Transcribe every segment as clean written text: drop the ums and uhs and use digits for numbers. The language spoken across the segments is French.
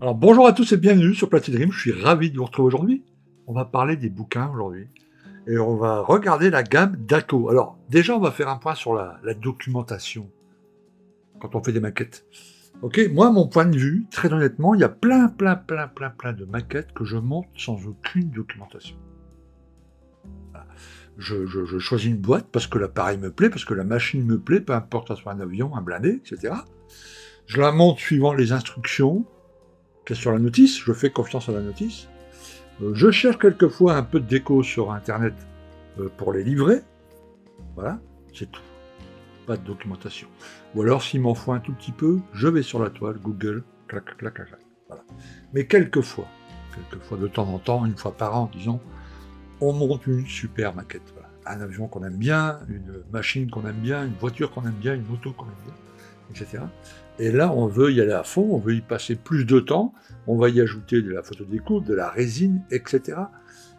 Alors bonjour à tous et bienvenue sur Platine Dream, je suis ravi de vous retrouver aujourd'hui. On va parler des bouquins aujourd'hui et on va regarder la gamme Daco. Alors déjà on va faire un point sur la documentation quand on fait des maquettes. Ok, moi mon point de vue, très honnêtement, il y a plein de maquettes que je monte sans aucune documentation. Voilà. Je choisis une boîte parce que l'appareil me plaît, parce que la machine me plaît, peu importe, que ce soit un avion, un blindé, etc. Je la monte suivant les instructions qu'il y a sur la notice, je fais confiance à la notice. Je cherche quelquefois un peu de déco sur Internet pour les livrer. Voilà, c'est tout. Pas de documentation. Ou alors, s'il m'en faut un tout petit peu, je vais sur la toile, Google, clac. Voilà. Mais quelquefois, de temps en temps, une fois par an, disons, on monte une super maquette. Voilà. Un avion qu'on aime bien, une machine qu'on aime bien, une voiture qu'on aime bien, une moto qu'on aime bien, etc. Et là, on veut y aller à fond, on veut y passer plus de temps, on va y ajouter de la photodécoupe, de la résine, etc.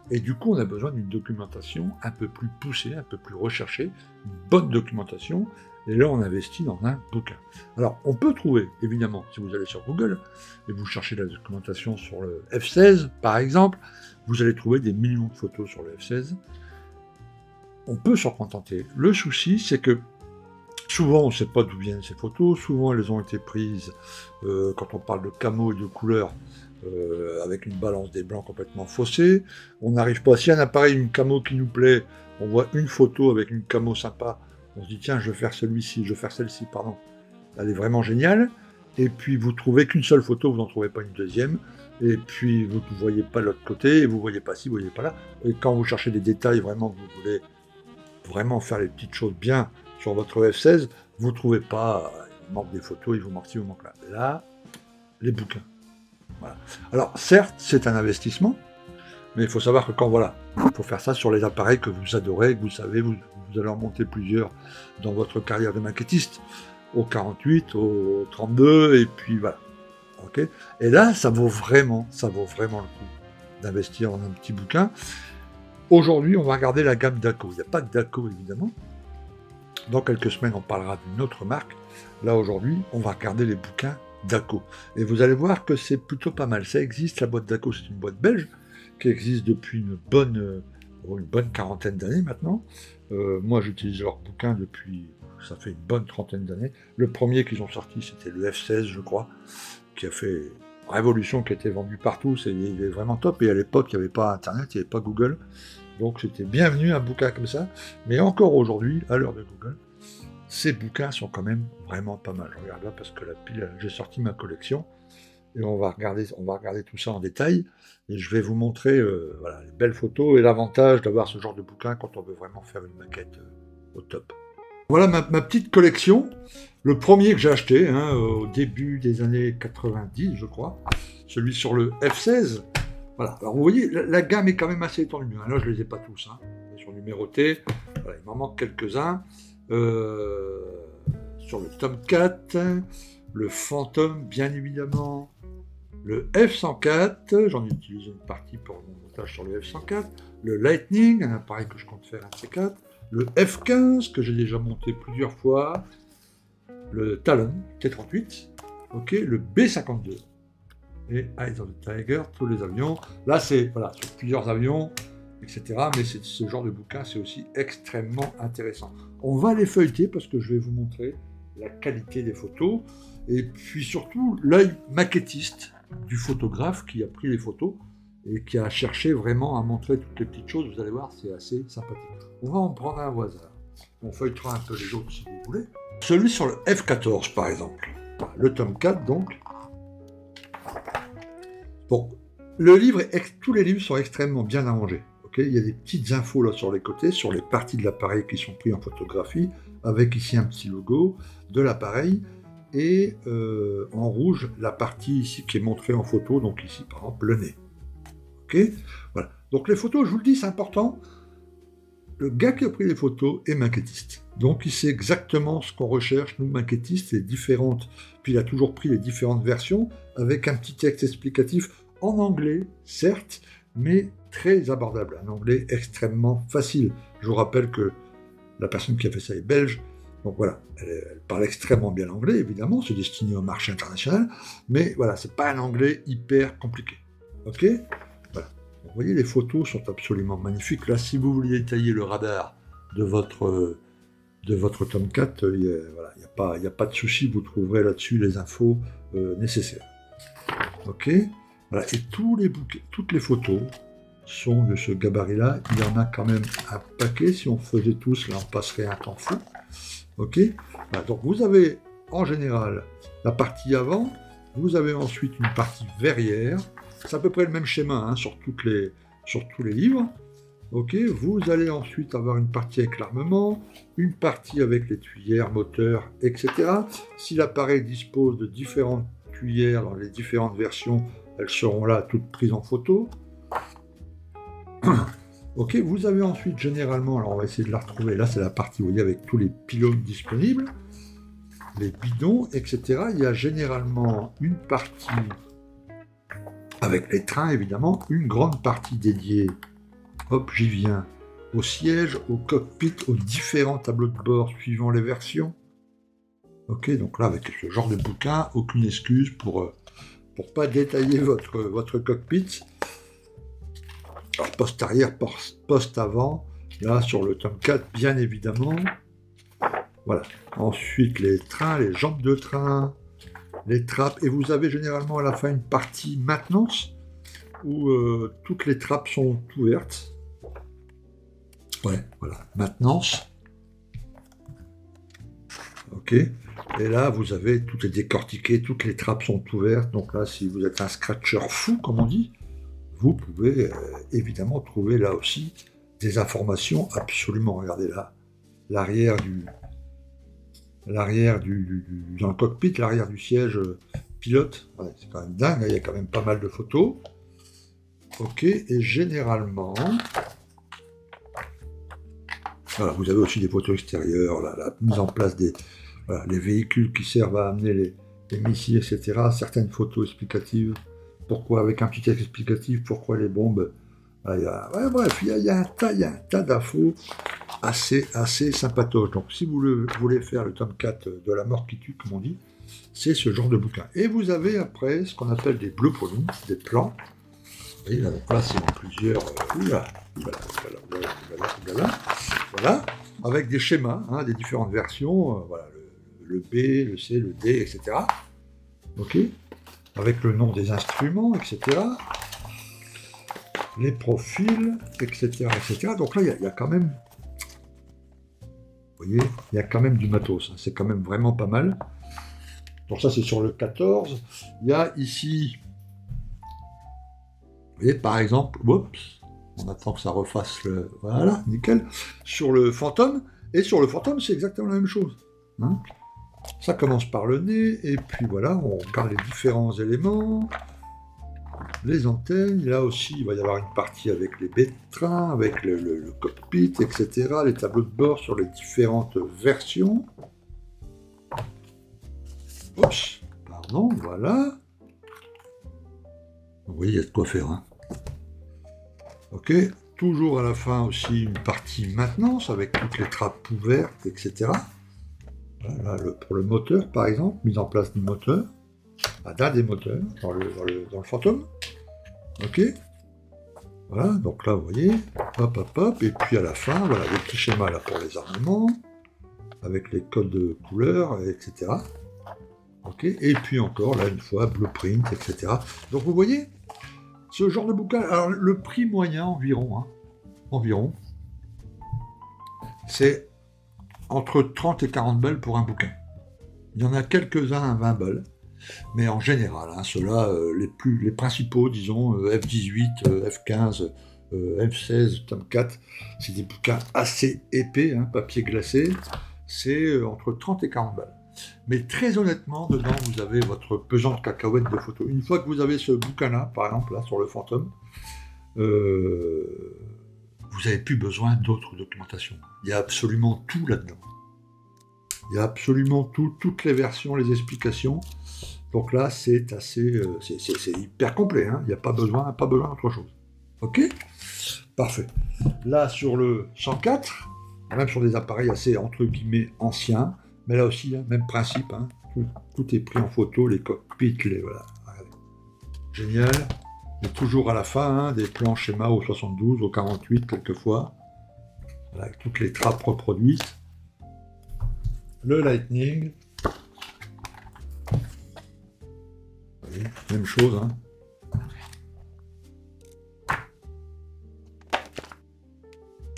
Et du coup, on a besoin d'une documentation un peu plus poussée, un peu plus recherchée, une bonne documentation, et là, on investit dans un bouquin. Alors, on peut trouver, évidemment, si vous allez sur Google, et vous cherchez la documentation sur le F-16, par exemple, vous allez trouver des millions de photos sur le F-16. On peut s'en contenter. Le souci, c'est que souvent, on ne sait pas d'où viennent ces photos, souvent elles ont été prises, quand on parle de camo et de couleurs, avec une balance des blancs complètement faussée. On n'arrive pas, si un appareil, une camo qui nous plaît, on voit une photo avec une camo sympa, on se dit tiens, je vais faire celle-ci, pardon. Elle est vraiment géniale, et puis vous trouvez qu'une seule photo, vous n'en trouvez pas une deuxième, et puis vous ne voyez pas l'autre côté, et vous ne voyez pas ci, vous ne voyez pas là, et quand vous cherchez des détails, vraiment, que vous voulez vraiment faire les petites choses bien, sur votre F-16, vous ne trouvez pas, il manque des photos, il vous manque ci, il vous manque là. Là, les bouquins. Voilà. Alors, certes, c'est un investissement, mais il faut savoir que quand, voilà, il faut faire ça sur les appareils que vous adorez, que vous savez, vous allez en monter plusieurs dans votre carrière de maquettiste, au 48, au 32, et puis voilà. Okay, et là, ça vaut vraiment le coup d'investir dans un petit bouquin. Aujourd'hui, on va regarder la gamme Daco. Il n'y a pas que Daco, évidemment. Dans quelques semaines, on parlera d'une autre marque. Là, aujourd'hui, on va regarder les bouquins Daco. Et vous allez voir que c'est plutôt pas mal. Ça existe, la boîte Daco, c'est une boîte belge qui existe depuis une bonne quarantaine d'années maintenant. Moi, j'utilise leurs bouquins depuis, ça fait une bonne trentaine d'années. Le premier qu'ils ont sorti, c'était le F-16, je crois, qui a fait révolution, qui a été vendu partout. Il est vraiment top. Et à l'époque, il n'y avait pas Internet, il n'y avait pas Google. Donc c'était bienvenu un bouquin comme ça, mais encore aujourd'hui, à l'heure de Google, ces bouquins sont quand même vraiment pas mal. Je regarde là parce que la pile, j'ai sorti ma collection, et on va regarder tout ça en détail, et je vais vous montrer voilà, les belles photos et l'avantage d'avoir ce genre de bouquin quand on veut vraiment faire une maquette au top. Voilà ma petite collection, le premier que j'ai acheté au début des années 90, je crois, celui sur le F-16. Voilà, alors vous voyez, la gamme est quand même assez étendue. Là, je ne les ai pas tous, ils sont numérotés. Voilà, il m'en manque quelques-uns. Sur le tome 4, le Phantom, bien évidemment, le F-104, j'en utilise une partie pour mon montage sur le F-104, le Lightning, un appareil que je compte faire un de ces quatre, le F-15, que j'ai déjà monté plusieurs fois, le Talon, T-38, okay, le B-52. Et Eyes of the Tiger, tous les avions. Là, c'est voilà, sur plusieurs avions, etc. Mais ce genre de bouquin, c'est aussi extrêmement intéressant. On va les feuilleter parce que je vais vous montrer la qualité des photos et puis surtout l'œil maquettiste du photographe qui a pris les photos et qui a cherché vraiment à montrer toutes les petites choses. Vous allez voir, c'est assez sympathique. On va en prendre un au hasard. On feuilletera un peu les autres si vous voulez. Celui sur le F-14, par exemple. Le tome 4, donc. Bon, tous les livres sont extrêmement bien arrangés. Okay, il y a des petites infos là sur les côtés, sur les parties de l'appareil qui sont prises en photographie, avec ici un petit logo de l'appareil, et en rouge, la partie ici qui est montrée en photo, donc ici par exemple le nez. Okay, voilà. Donc les photos, je vous le dis, c'est important. Le gars qui a pris les photos est maquettiste. Donc il sait exactement ce qu'on recherche, nous maquettistes, les différentes. Puis il a toujours pris les différentes versions avec un petit texte explicatif en anglais, certes, mais très abordable. Un anglais extrêmement facile. Je vous rappelle que la personne qui a fait ça est belge Donc voilà, elle parle extrêmement bien l'anglais, évidemment, c'est destiné au marché international, mais voilà, c'est pas un anglais hyper compliqué. Ok? Voilà. Vous voyez, les photos sont absolument magnifiques. Là, si vous vouliez détailler le radar de votre Tomcat, voilà, il n'y a pas de souci, vous trouverez là-dessus les infos nécessaires. Ok? Voilà. Et toutes les photos sont de ce gabarit-là. Il y en a quand même un paquet. Si on faisait tous, là, on passerait un temps fou. Ok? Voilà. Donc vous avez en général la partie avant. Vous avez ensuite une partie verrière. C'est à peu près le même schéma hein, sur tous les livres. Ok, vous allez ensuite avoir une partie avec l'armement, une partie avec les tuyères, moteurs, etc. Si l'appareil dispose de différentes tuyères dans les différentes versions, elles seront là toutes prises en photo. Ok, vous avez ensuite généralement, alors on va essayer de la retrouver, là c'est la partie, vous voyez, avec tous les pylônes disponibles, les bidons, etc. Il y a généralement une partie avec les trains, évidemment, une grande partie dédiée, hop, j'y viens, au siège, au cockpit, aux différents tableaux de bord suivant les versions. Ok, donc là, avec ce genre de bouquin, aucune excuse pour pas détailler votre cockpit. Alors, poste arrière, poste avant, là, sur le tome 4, bien évidemment. Voilà. Ensuite, les trains, les jambes de train, les trappes, et vous avez généralement à la fin une partie maintenance, où toutes les trappes sont ouvertes. Ouais, voilà, maintenance. Ok. Et là, vous avez, tout est décortiqué, toutes les trappes sont ouvertes. Donc là, si vous êtes un scratcher fou, comme on dit, vous pouvez évidemment trouver là aussi des informations absolument. Regardez là, l'arrière dans le cockpit, l'arrière du siège pilote. Ouais, c'est quand même dingue, il y a quand même pas mal de photos. Ok, et généralement, voilà, vous avez aussi des photos extérieures, la mise en place les véhicules qui servent à amener les missiles, etc. Certaines photos explicatives, pourquoi, avec un petit texte explicatif, pourquoi les bombes. Bref, il y a un tas d'infos assez sympatoches. Donc, si vous voulez faire le tome 4 de La mort qui tue, comme on dit, c'est ce genre de bouquin. Et vous avez après ce qu'on appelle des blueprints, des plans. Vous voyez, là, c'est en plusieurs. Voilà, avec des schémas, hein, des différentes versions, voilà, le B, le C, le D, etc. Ok, avec le nom des instruments, etc. Les profils, etc., etc. Donc là, il y a quand même, vous voyez, il y a quand même du matos. Hein, c'est quand même vraiment pas mal. Donc ça, c'est sur le 14. Il y a ici, vous voyez, par exemple, oups, on attend que ça refasse le... Voilà, nickel. Sur le fantôme, et sur le fantôme, c'est exactement la même chose. Hein, ça commence par le nez, et puis voilà, on regarde les différents éléments, les antennes, là aussi, il va y avoir une partie avec les baies de train, avec le cockpit, etc., les tableaux de bord sur les différentes versions. Oups, pardon, voilà. Vous voyez, il y a de quoi faire, hein. Ok, toujours à la fin aussi une partie maintenance avec toutes les trappes ouvertes, etc. Voilà, pour le moteur, par exemple, mise en place du moteur, d'un des moteurs dans le fantôme. Ok, voilà, donc là, vous voyez, hop, hop, hop, et puis à la fin, voilà, le petit schéma là pour les armements, avec les codes de couleurs, etc. Ok, et puis encore, là, une fois, blueprint, etc. Donc vous voyez, ce genre de bouquin, alors le prix moyen environ, c'est entre 30 et 40 balles pour un bouquin. Il y en a quelques-uns à 20 balles, mais en général, hein, ceux-là, les principaux, disons, F18, F15, F16, tome 4, c'est des bouquins assez épais, hein, papier glacé, c'est entre 30 et 40 balles. Mais très honnêtement, dedans, vous avez votre pesant de cacahuètes de photos. Une fois que vous avez ce bouquin-là, par exemple, là, sur le fantôme, vous n'avez plus besoin d'autres documentations. Il y a absolument tout là-dedans. Il y a absolument tout, toutes les versions, les explications. Donc là, c'est assez, c'est hyper complet. Hein. Il n'y a pas besoin d'autre chose. Ok ? Parfait. Là, sur le 104, même sur des appareils assez, entre guillemets, anciens, mais là aussi, hein, même principe, hein, tout est pris en photo, les cockpits, voilà. Regardez. Génial. Mais toujours à la fin, hein, des plans schéma au 72, au 48 quelquefois, voilà, avec toutes les trappes reproduites. Le Lightning. Voyez, même chose, hein.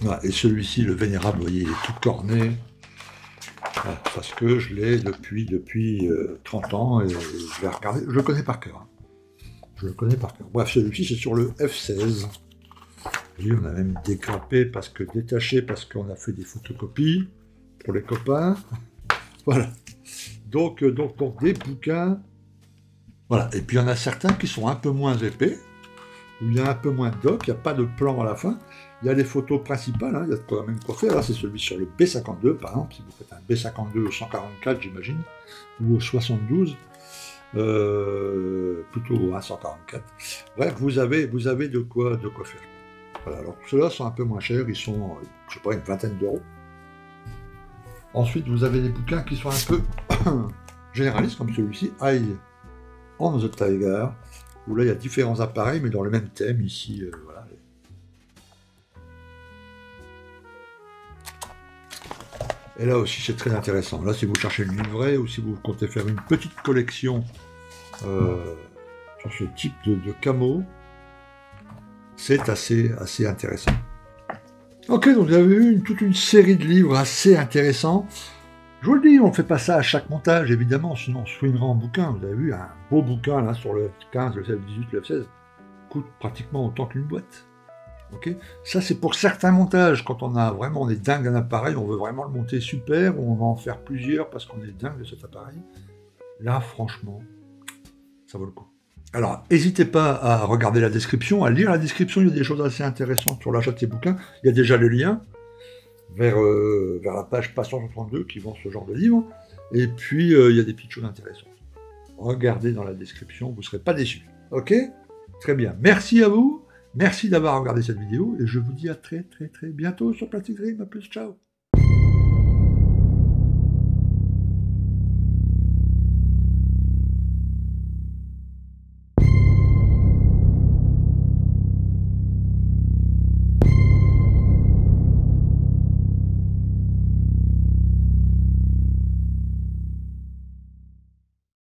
Voilà, et celui-ci, le Vénérable, vous voyez, il est tout corné. Voilà, parce que je l'ai depuis 30 ans et je l'ai regardé. Je le connais par cœur. Hein. Je le connais par cœur. Bref, celui-ci, c'est sur le F16. Et on a même détaché parce qu'on a fait des photocopies pour les copains. Voilà. Donc, des bouquins. Voilà. Et puis, il y en a certains qui sont un peu moins épais, où il y a un peu moins de doc, il n'y a pas de plan à la fin. Il y a les photos principales, hein, il y a quand même quoi faire. Là, c'est celui sur le B52, par exemple, si vous faites un B52 au 144, j'imagine, ou au 72, plutôt à 144. Bref, vous avez de quoi faire. Voilà, alors ceux-là sont un peu moins chers, ils sont, je sais pas, une vingtaine d'euros. Ensuite, vous avez des bouquins qui sont un peu généralistes, comme celui-ci, Eye on the Tiger, où là, il y a différents appareils, mais dans le même thème, ici, voilà. Et là aussi, c'est très intéressant. Là, si vous cherchez le livret, ou si vous comptez faire une petite collection sur ce type de camo, c'est assez intéressant. Ok, donc vous avez eu toute une série de livres assez intéressants. Je vous le dis, on ne fait pas ça à chaque montage, évidemment, sinon on se ruinerait en bouquin. Vous avez vu, un beau bouquin là sur le F15, le F18, le F16, coûte pratiquement autant qu'une boîte. Okay, ça, c'est pour certains montages. Quand on est dingue d'un appareil, on veut vraiment le monter super, ou on va en faire plusieurs parce qu'on est dingue de cet appareil. Là, franchement, ça vaut le coup. Alors, n'hésitez pas à regarder la description, à lire la description. Il y a des choses assez intéressantes sur l'achat de ces bouquins. Il y a déjà le lien vers la page Page 132 qui vend ce genre de livre. Et puis, il y a des petites choses intéressantes. Regardez dans la description, vous ne serez pas déçus. Ok? Très bien. Merci à vous. Merci d'avoir regardé cette vidéo et je vous dis à très bientôt sur Plastic Dream. A plus, ciao.